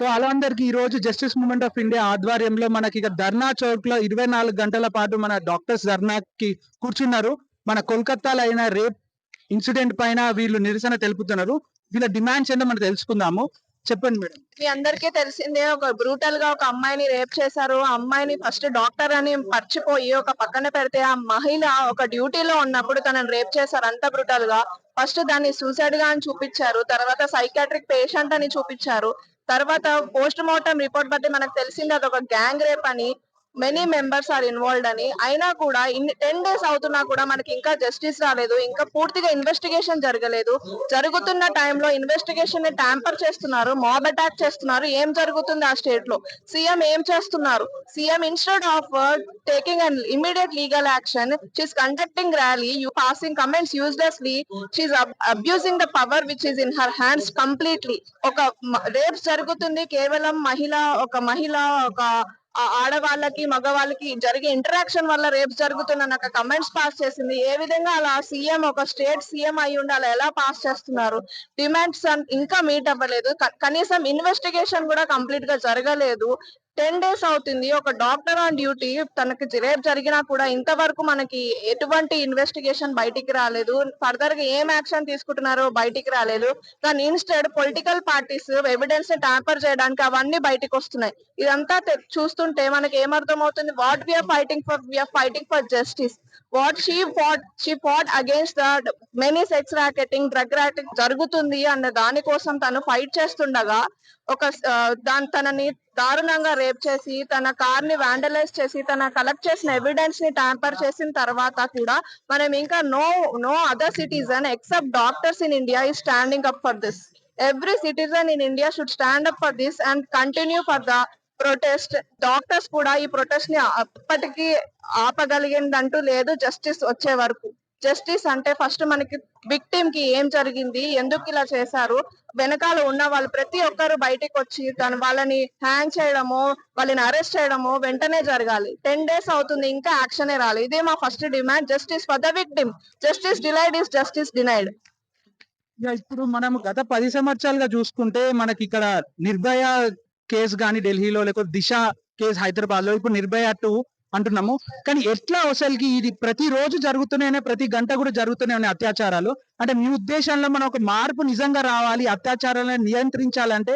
So అలా అందరికి ఈ రోజు జస్టిస్ మూవ్‌మెంట్ ఆఫ్ ఇండియా ఆధ్వర్యంలో మనకి ఇక ధర్నా చౌక్‌లో 24 గంటల పాటు మన డాక్టర్స్ ధర్నాకి కూర్చున్నారు. మన కోల్కతాలో అయిన రేప్ ఇన్సిడెంట్ పైన వీళ్ళు నిరసన తెలుపుతున్నారు. వీళ్ళ డిమాండ్స్ ఏంటో మనం తెలుసుకుందాము. చెప్పండి మేడం. మీ అందరికీ తెలిసిందే ఒక బ్రూటల్ గా ఒక అమ్మాయిని రేప్ చేశారు. ఆ అమ్మాయిని ఫస్ట్ డాక్టర్ అని మర్చిపోయి ఒక పక్కన పెడితే ఆ మహిళ ఒక డ్యూటీలో ఉన్నప్పుడు తనని రేప్ చేశారు అంత బ్రూటల్ గా. ఫస్ట్ దాన్ని సూసైడ్ గా అని చూపించారు. తర్వాత సైకాట్రిక్ పేషెంట్ అని చూపించారు. తర్వాత పోస్ట్ మార్టం రిపోర్ట్ బట్టి మనకు తెలిసింది అదొక గ్యాంగ్ రేప్ అని. మెనీ మెంబర్స్ ఆర్ ఇన్వాల్వ్డ్ అని. అయినా కూడా ఇన్ని 10 డేస్ అవుతున్నా కూడా మనకి ఇంకా జస్టిస్ రాలేదు. ఇంకా పూర్తిగా ఇన్వెస్టిగేషన్ జరగలేదు. జరుగుతున్న టైంలో ఇన్వెస్టిగేషన్ ని ట్యాంపర్ చేస్తున్నారు. మాబ్ అటాక్ చేస్తున్నారు. ఏం జరుగుతుంది ఆ స్టేట్ లో? సీఎం ఏం చేస్తున్నారు? CM instead of taking an immediate legal action, she is conducting rally, passing comments uselessly, she is abusing the power which is in her hands completely. ఒక రేప్స్ జరుగుతుంది కేవలం మహిళ ఒక ఆడవాళ్ళకి మగవాళ్ళకి జరిగే ఇంటరాక్షన్ వల్ల రేప్ జరుగుతున్న కమెంట్స్ పాస్ చేసింది. ఏ విధంగా అలా సీఎం ఒక స్టేట్ సీఎం అయి ఉండి అలా ఎలా పాస్ చేస్తున్నారు? డిమాండ్స్ ఇంకా మీట్ అవ్వలేదు. కనీసం ఇన్వెస్టిగేషన్ కూడా కంప్లీట్ గా జరగలేదు. 10 డేస్ అవుతుంది. ఒక డాక్టర్ ఆన్ డ్యూటీ తనకి రేప్ జరిగినా కూడా ఇంతవరకు మనకి ఎటువంటి ఇన్వెస్టిగేషన్ బయటికి రాలేదు. ఫర్దర్ గా ఏం యాక్షన్ తీసుకుంటున్నారో బయటికి రాలేదు. కానీ ఇన్స్టెడ్ పొలిటికల్ పార్టీస్ ఎవిడెన్స్ ని ట్యాంపర్ చేయడానికి అవన్నీ బయటికి వస్తున్నాయి. ఇదంతా చూస్తుంటే మనకి ఏమర్థం అవుతుంది? What we are fighting for justice. What she fought against the many sex racketing, drug racketing జరుగుతుంది అన్న దానికోసం తను ఫైట్ చేస్తుండగా ఒక తనని దారుణంగా రేప్ చేసి తన కార్ ని వాండలైజ్ చేసి తన కలెక్ట్ చేసిన ఎవిడెన్స్ ని ట్యాంపర్ చేసిన తర్వాత కూడా మనం ఇంకా no other citizen except doctors in India is standing up for this. Every citizen in India should stand up for this and continue for the protest. Doctors కూడా ఈ ప్రొటెస్ట్ ని అప్పటికి ఆపగలిగిందంటూ లేదు జస్టిస్ వచ్చే వరకు. జస్టిస్ అంటే ఫస్ట్ మనకి victim కి ఏం జరిగింది, ఎందుకు ఇలా చేశారు, వెనకాల ఉన్న వాళ్ళు ప్రతి ఒక్కరు బయటికి వచ్చి వాళ్ళని హ్యాంగ్ చేయడమో వాళ్ళని అరెస్ట్ చేయడమో వెంటనే జరగాలి. 10 డేస్ అవుతుంది ఇంకా యాక్షనే రాలేదు. ఇదే మా first demand. Justice for the victim. Justice delayed is justice denied. ఇప్పుడు మనం గత 10 సంవత్సరాలుగా చూసుకుంటే మనకి ఇక్కడ నిర్భయ కేసు గాని ఢిల్లీలో, లేకపోతే దిశ కేసు హైదరాబాద్ లో, ఇప్పుడు నిర్భయ 2 అంటున్నాము. కానీ ఎట్లా అసలుకి ఇది ప్రతి రోజు జరుగుతూనే, ప్రతి గంట కూడా జరుగుతూనే ఉన్నాయి అత్యాచారాలు. అంటే మీ ఉద్దేశంలో మనం ఒక మార్పు నిజంగా రావాలి, అత్యాచారాలను నియంత్రించాలంటే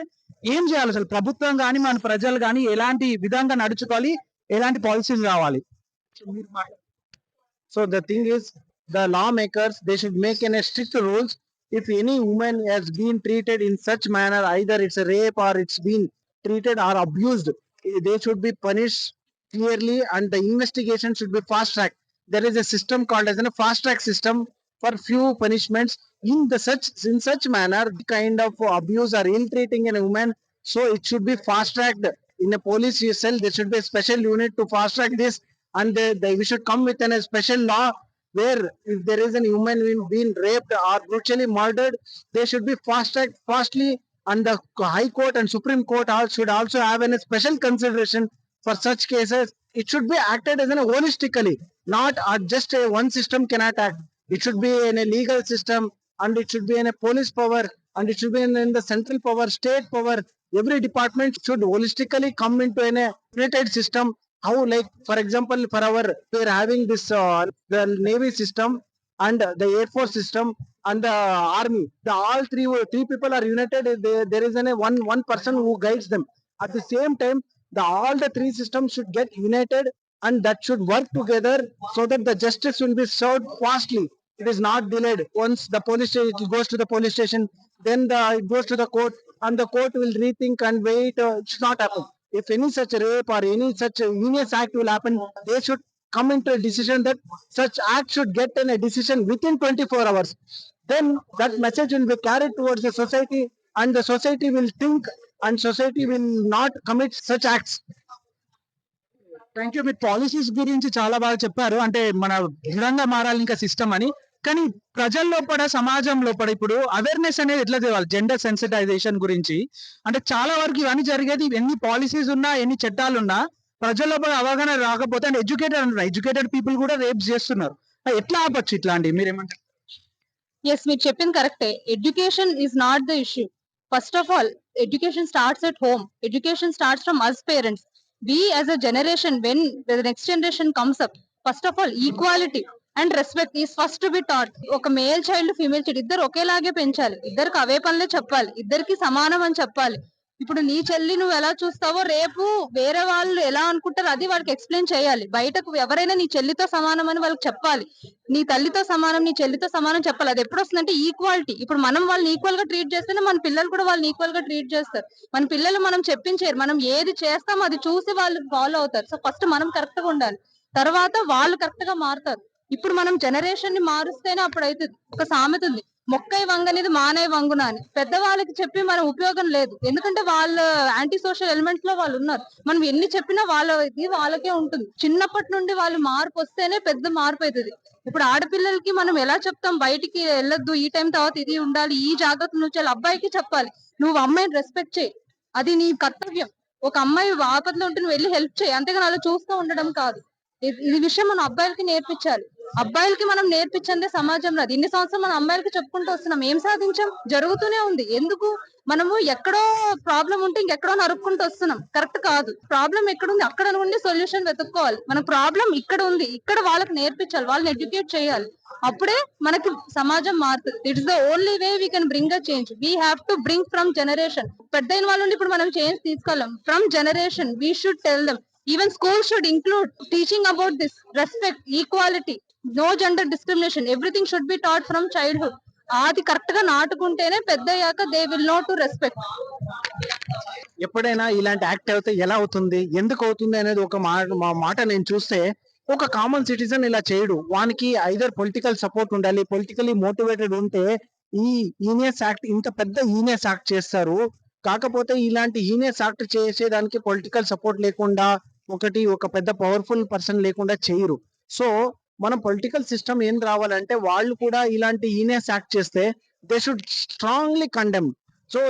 ఏం చేయాలి? అసలు ప్రభుత్వం కానీ మన ప్రజలు కానీ ఎలాంటి విధంగా నడుచుకోవాలి, ఎలాంటి పాలసీస్ రావాలి? So the thing is, the lawmakers, they should make a strict rules. If any woman has been treated in such manner, either it's a rape or it's been treated or abused, they should be punished clearly, and the investigation should be fast track. There is a system called as a fast track system for few punishments. In such manner, the kind of abuse or ill treating a woman, so it should be fast tracked. In a police cell, there should be a special unit to fast track this, and we should come with a special law where if there is a woman being raped or brutally murdered, they should be fast tracked fastly, and the High Court and Supreme Court should also have a special consideration for such cases. It should be acted as a holistically, not just a one system cannot act. It should be in a legal system, and it should be in a police power, and it should be in the central power, state power. Every department should holistically come into a united system. How, like for example, we are having this the Navy system and the Air Force system and the Army. All three people are united. There is one person who guides them. At the same time, all the three systems should get united, and that should work together so that the justice will be served fastly. It is not delayed. Once the police station, it goes to the police station, then it goes to the court, and the court will rethink and wait. It should not happen. If any such rape or any such heinous act will happen, they should come into a decision that such act should get in a decision within 24 hours. Then that message will be carried towards the society, and the society will think, and society will not commit such acts. Thank you. మీరు policies గురించి చాలా బాగా చెప్పారు. అంటే మన దృఢంగా మారాలి ఇంకా సిస్టమ్ అని. కానీ ప్రజల లోపల, సమాజం లోపల ఇప్పుడు అవేర్నెస్ అనేది ఎట్లా తేవాలి జెండర్ సెన్సిటైజేషన్ గురించి? అంటే చాలా వరకు ఇవన్నీ జరిగేది, ఎన్ని పాలసీస్ ఉన్నా, ఎన్ని చట్టాలు ఉన్నా ప్రజల లోపల అవగాహన రాకపోతే, అంటే ఎడ్యుకేటెడ్ పీపుల్ కూడా రేప్ చేస్తున్నారు. ఎట్లా ఆపచ్చు ఇట్లాంటివి? మీరేమంటారు? ఎస్, మీరు చెప్పింది కరెక్టే. Education is not the issue. First of all education starts at home. Education starts from us parents. We as a generation, when the next generation comes up, first of all, equality and respect is first to be taught. ఒక male child female child ఇద్దరు ఒకేలాగే పెంచాలి, ఇద్దరికి అవే పనులే చెప్పాలి, ఇద్దరికి సమానం అని చెప్పాలి. ఇప్పుడు నీ చెల్లి నువ్వు ఎలా చూస్తావో రేపు వేరే వాళ్ళు ఎలా అనుకుంటారో అది వాళ్ళకి ఎక్స్ప్లెయిన్ చేయాలి. బయటకు ఎవరైనా నీ చెల్లితో సమానం అని వాళ్ళకి చెప్పాలి, నీ తల్లితో సమానం నీ చెల్లితో సమానం చెప్పాలి. అది ఎప్పుడు వస్తుందంటే ఈక్వాలిటీ. ఇప్పుడు మనం వాళ్ళని ఈక్వల్ గా ట్రీట్ చేస్తేనే మన పిల్లలు కూడా వాళ్ళని ఈక్వల్ గా ట్రీట్ చేస్తారు. మన పిల్లలు మనం చెప్పించారు, మనం ఏది చేస్తాం అది చూసి వాళ్ళు ఫాలో అవుతారు. సో ఫస్ట్ మనం కరెక్ట్ గా ఉండాలి, తర్వాత వాళ్ళు కరెక్ట్ గా మారుతారు. ఇప్పుడు మనం జనరేషన్ ని మారుస్తేనే అప్పుడు అయితే. ఒక సామెత ఉంది, మొక్కై వంగనిది మానై వంగున అని. పెద్దవాళ్ళకి చెప్పి మన ఉపయోగం లేదు, ఎందుకంటే వాళ్ళ యాంటీ సోషల్ ఎలిమెంట్స్ లో వాళ్ళు ఉన్నారు. మనం ఎన్ని చెప్పినా వాళ్ళకి వాళ్ళకే ఉంటుంది. చిన్నప్పటి నుండి వాళ్ళు మార్పు వస్తేనే పెద్ద మార్పు అవుతుంది. ఇప్పుడు ఆడపిల్లలకి మనం ఎలా చెప్తాం, బయటికి వెళ్ళొద్దు, ఈ టైం తర్వాత ఇది ఉండాలి, ఈ జాగ్రత్త నుంచి అబ్బాయికి చెప్పాలి, నువ్వు అమ్మాయిని రెస్పెక్ట్ చేయి, అది నీ కర్తవ్యం. ఒక అమ్మాయి ఆపదలో ఉంటే నువ్వు వెళ్ళి హెల్ప్ చేయి, అంతేగాని అలా చూస్తూ ఉండడం కాదు. ఇది విషయం మనం అబ్బాయిలకి నేర్పించాలి. అబ్బాయిలకి మనం నేర్పించండి సమాజంలో. అది ఇన్ని సంవత్సరం మనం అమ్మాయిలకి చెప్పుకుంటూ వస్తున్నాం, ఏం సాధించాం? జరుగుతూనే ఉంది. ఎందుకు? మనము ఎక్కడో ప్రాబ్లం ఉంటే ఇంకెక్కడో నరుక్కుంటూ వస్తున్నాం. కరెక్ట్ కాదు. ప్రాబ్లం ఎక్కడుంది అక్కడ నుండి సొల్యూషన్ వెతుక్కోవాలి. మన ప్రాబ్లం ఇక్కడ ఉంది, ఇక్కడ వాళ్ళకి నేర్పించాలి, వాళ్ళని ఎడ్యుకేట్ చేయాలి. అప్పుడే మనకి సమాజం మారుతుంది. It's the only way we can bring a change. We have to bring from generation. పెద్దయిన వాళ్ళ నుండి ఇప్పుడు మనం చేంజ్ తీసుకోలేం. From generation we should tell them. Even school should include teaching about this respect, equality, no gender discrimination. Everything should be taught from childhood. అది correct గా నాటుకుంటేనే పెద్దయ్యాక they will know to respect. ఎప్పుడైనా ఇలాంటి act అయితే ఎలా అవుతుంది, ఎందుకు అవుతుంది అనేది ఒక మాట నేను చూస్తే, ఒక కామన్ సిటిజన్ ఇలా చేయడు. వానికి ఐదర్ పొలిటికల్ సపోర్ట్ ఉండాలి, పొలిటికలీ మోటివేటెడ్ ఉంటే ఈ ఈనియస్ యాక్ట్, ఇంత పెద్ద ఈనియస్ యాక్ట్ చేస్తారు. కాకపోతే ఇలాంటి ఈనియస్ యాక్ట్ చేసేదానికి పొలిటికల్ సపోర్ట్ లేకుండా, ఒక పెద్ద పవర్ఫుల్ పర్సన్ లేకుండా చేయరు. సో మనం పొలిటికల్ సిస్టమ్ ఏం రావాలంటే, వాళ్ళు కూడా ఇలాంటి ఈనియస్ యాక్ట్ చేస్తే they should strongly condemn. So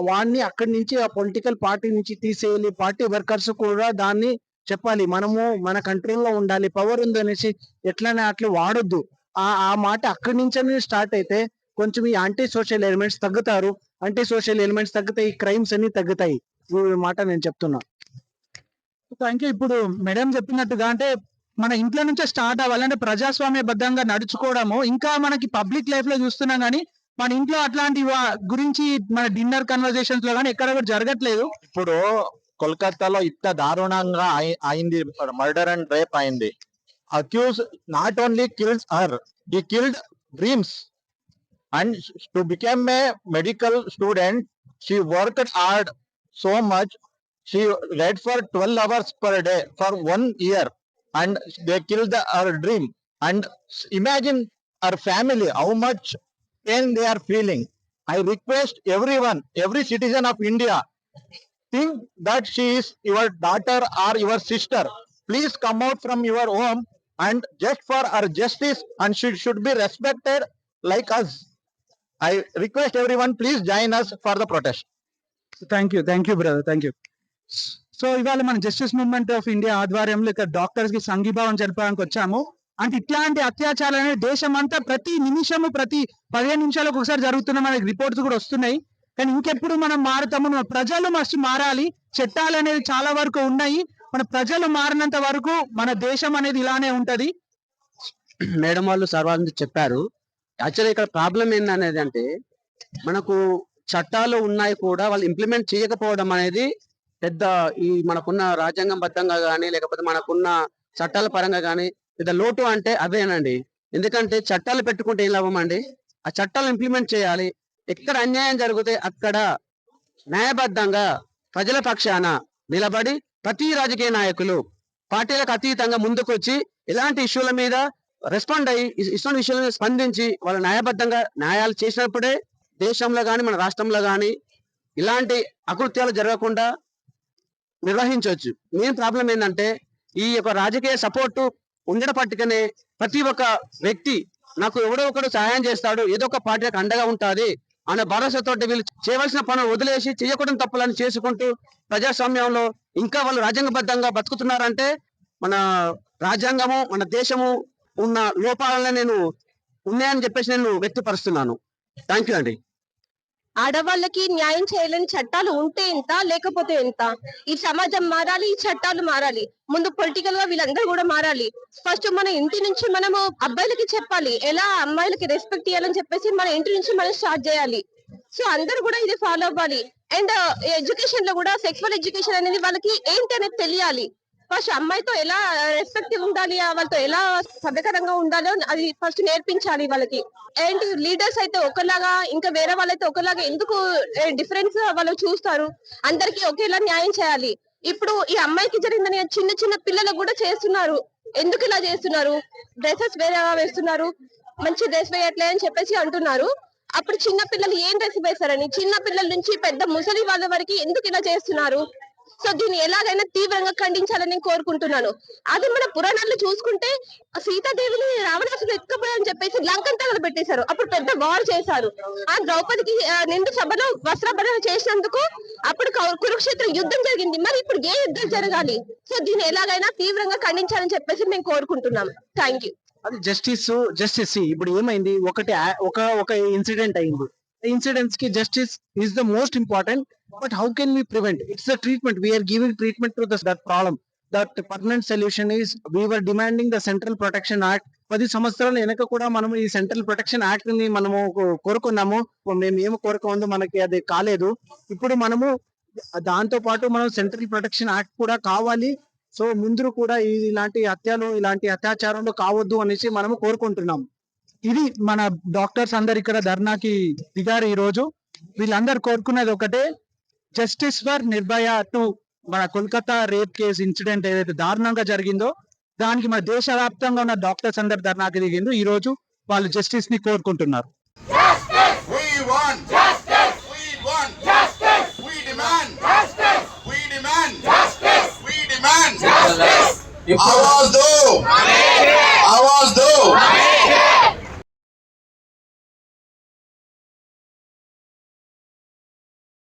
వాడిని అక్కడి నుంచి, ఆ పొలిటికల్ పార్టీ నుంచి తీసేయాలి. పార్టీ వర్కర్స్ కూడా దాన్ని చెప్పాలి, మనము మన కంట్రోల్లో ఉండాలి, పవర్ ఉంది అనేసి ఎట్లనే అట్లా వాడొద్దు. ఆ మాట అక్కడి నుంచి స్టార్ట్ అయితే కొంచెం ఈ యాంటీ సోషల్ ఎలిమెంట్స్ తగ్గుతారు. యాంటీ సోషల్ ఎలిమెంట్స్ తగ్గుతాయి, క్రైమ్స్ అన్ని తగ్గుతాయి. ఈ మాట నేను చెప్తున్నా. Thank you. ఇప్పుడు మేడం చెప్పినట్టుగా అంటే మన ఇంట్లో నుంచే స్టార్ట్ అవ్వాలి. అంటే ప్రజాస్వామ్యబద్ధంగా నడుచుకోవడము ఇంకా మనకి పబ్లిక్ లైఫ్ లో చూస్తున్నాం, కానీ మన ఇంట్లో అట్లాంటి గురించి మన డిన్నర్ కన్వర్జేషన్స్ లో కానీ ఎక్కడ కూడా జరగట్లేదు. ఇప్పుడు కోల్కతాలో ఇంత దారుణంగా అయింది, మర్డర్ అండ్ రేప్ అయింది. Accuse not only killed her, he killed dreams. And to become a medical student, she worked hard so much. She read for 12 hours per day for 1 year, and they killed her dream. And imagine her family, how much pain they are feeling. I request everyone, every citizen of India, think that she is your daughter or your sister. Please come out from your home and just for her justice, and she should be respected like us. I request everyone, please join us for the protest. Thank you brother, thank you. So ఇవాళ మన justice movement of India ఆధ్వర్యంలో ఇక్కడ doctors కి సంఘీభావం జరపడానికి వచ్చాము. అంటే ఇట్లాంటి అత్యాచారాలు అనేది దేశం అంతా ప్రతి నిమిషము, ప్రతి 15 నిమిషాలకు ఒకసారి జరుగుతున్న మనకి రిపోర్ట్స్ కూడా వస్తున్నాయి. కానీ ఇంకెప్పుడు మనం మారుతాము, మన ప్రజలు మస్ట్ మారాలి. చట్టాలు అనేవి చాలా వరకు ఉన్నాయి, మన ప్రజలు మారినంత వరకు మన దేశం అనేది ఇలానే ఉంటది. మేడం వాళ్ళు సర్వాన్ని చెప్పారు. యాక్చువల్లీ ఇక్కడ ప్రాబ్లం ఏందనేది అంటే, మనకు చట్టాలు ఉన్నాయి కూడా వాళ్ళు ఇంప్లిమెంట్ చేయకపోవడం అనేది పెద్ద, ఈ మనకున్న రాజ్యాంగం బద్ధంగా కానీ లేకపోతే మనకున్న చట్టాల పరంగా కానీ పెద్ద లోటు అంటే అదేనండి. ఎందుకంటే చట్టాలు పెట్టుకుంటే ఏం లాభం అండి? ఆ చట్టాలు ఇంప్లిమెంట్ చేయాలి. ఎక్కడ అన్యాయం జరిగితే అక్కడ న్యాయబద్ధంగా ప్రజల పక్షాన నిలబడి ప్రతి రాజకీయ నాయకులు పార్టీలకు అతీతంగా ముందుకొచ్చి ఇలాంటి ఇష్యూల మీద రెస్పాండ్ అయ్యి ఇటువంటి విషయాల మీద స్పందించి వాళ్ళు న్యాయబద్ధంగా న్యాయాలు చేసినప్పుడే దేశంలో కానీ మన రాష్ట్రంలో కానీ ఇలాంటి అకృత్యాలు జరగకుండా నిర్వహించవచ్చు. మెయిన్ ప్రాబ్లం ఏంటంటే, ఈ యొక్క రాజకీయ సపోర్టు ఉండడం పట్టుకనే ప్రతి ఒక్క వ్యక్తి నాకు ఎవడో ఒకడు సహాయం చేస్తాడు, ఏదో ఒక పార్టీకి అండగా ఉంటుంది అనే భరోసాతోటి వీళ్ళు చేయవలసిన పనులు వదిలేసి చేయకూడని తప్పులను చేసుకుంటూ ప్రజాస్వామ్యంలో ఇంకా వాళ్ళు రాజ్యాంగబద్ధంగా బతుకుతున్నారంటే మన రాజ్యాంగము మన దేశము ఉన్న లోపాలనే ఉన్నాయని చెప్పేసి నేను వ్యక్తపరుస్తున్నాను. థ్యాంక్ యూ అండి. ఆడవాళ్ళకి న్యాయం చేయలేని చట్టాలు ఉంటే ఎంత, లేకపోతే ఎంత? ఈ సమాజం మారాలి, ఈ చట్టాలు మారాలి. ముందు పొలిటికల్ గా వీళ్ళందరూ కూడా మారాలి. ఫస్ట్ మన ఇంటి నుంచి మనము అబ్బాయిలకి చెప్పాలి, ఎలా అమ్మాయిలకి రెస్పెక్ట్ ఇవ్వాలని చెప్పేసి మన ఇంటి నుంచి మనం స్టార్ట్ చేయాలి. సో అందరూ కూడా ఇది ఫాలో అవ్వాలి. అండ్ ఎడ్యుకేషన్ లో కూడా సెక్సువల్ ఎడ్యుకేషన్ అనేది వాళ్ళకి ఏంటి అనేది తెలియాలి. ఫస్ట్ అమ్మాయితో ఎలా రెస్పెక్ట్ ఉండాలి, వాళ్ళతో ఎలా సభ్యకరంగా ఉండాలో అది ఫస్ట్ నేర్పించాలి వాళ్ళకి. ఏంటి లీడర్స్ అయితే ఒకలాగా, ఇంకా వేరే వాళ్ళైతే ఒకలాగా ఎందుకు డిఫరెన్స్ వాళ్ళు చూస్తారు? అందరికి ఒకేలా న్యాయం చేయాలి. ఇప్పుడు ఈ అమ్మాయికి జరిగిందని చిన్న చిన్న పిల్లలకు కూడా చేస్తున్నారు. ఎందుకు ఇలా చేస్తున్నారు? డ్రెస్సెస్ వేరేగా వేస్తున్నారు, మంచి డ్రెస్ వేయట్లే అని చెప్పేసి అంటున్నారు. అప్పుడు చిన్న పిల్లలు ఏం డ్రెస్ వేస్తారని, చిన్న పిల్లల నుంచి పెద్ద ముసలి వాళ్ళ వరకు ఎందుకు ఇలా చేస్తున్నారు? సో దీన్ని ఎలాగైనా తీవ్రంగా ఖండించాలని నేను కోరుకుంటున్నాను. అది మన పురాణాల్లో చూసుకుంటే సీతాదేవిని రావణాసుడు ఎత్తుకపోయాని చెప్పేసి లంకను తగలబెట్టేశారు. అప్పుడు పెద్ద వార్ చేశారు. ఆ ద్రౌపదికి నిండు సభలో వస్త్రాభరణ చేసినందుకు అప్పుడు కురుక్షేత్ర యుద్ధం జరిగింది. మరి ఇప్పుడు ఏ యుద్ధం జరగాలి? సో దీన్ని ఎలాగైనా తీవ్రంగా ఖండించాలని చెప్పేసి మేము కోరుకుంటున్నాం. Thank you. అది జస్టిస్ ఇప్పుడు ఏమైంది, ఒక ఇన్సిడెంట్ అయింది. ఇన్సిడెంట్స్ కి justice is the most important. But how can we prevent? It's the treatment. We are giving treatment to that problem. That permanent solution is we are demanding the central protection act. 10 సంవత్సరాల వెనక కూడా మనము ఈ central protection act ని మనము కోరుకున్నాము. మేము ఏమి కోరుకుందో మనకి అది కాలేదు. ఇప్పుడు మనము దాంతో పాటు మనం సెంట్రల్ ప్రొటెక్షన్ యాక్ట్ కూడా కావాలి. సో ముందు కూడా ఇలాంటి ఇలాంటి అత్యాచారాలు కావద్దు అనేసి మనము కోరుకుంటున్నాం. ఇది మన డాక్టర్స్ అందరు ఇక్కడ ధర్నాకి దిగారు ఈ రోజు. వీళ్ళందరూ కోరుకునేది ఒకటే, జస్టిస్ ఫర్ నిర్భయ 2. మన కోల్కతా రేప్ కేసు ఇన్సిడెంట్ ఏదైతే దారుణంగా జరిగిందో దానికి మన దేశవ్యాప్తంగా ఉన్న డాక్టర్స్ అందరు ధర్నాకి దిగిండ్రు. ఈ రోజు వాళ్ళు జస్టిస్ ని కోరుకుంటున్నారు. We want justice. We want justice. We demand justice. We demand justice. We demand justice. आवाज दो, आवाज दो.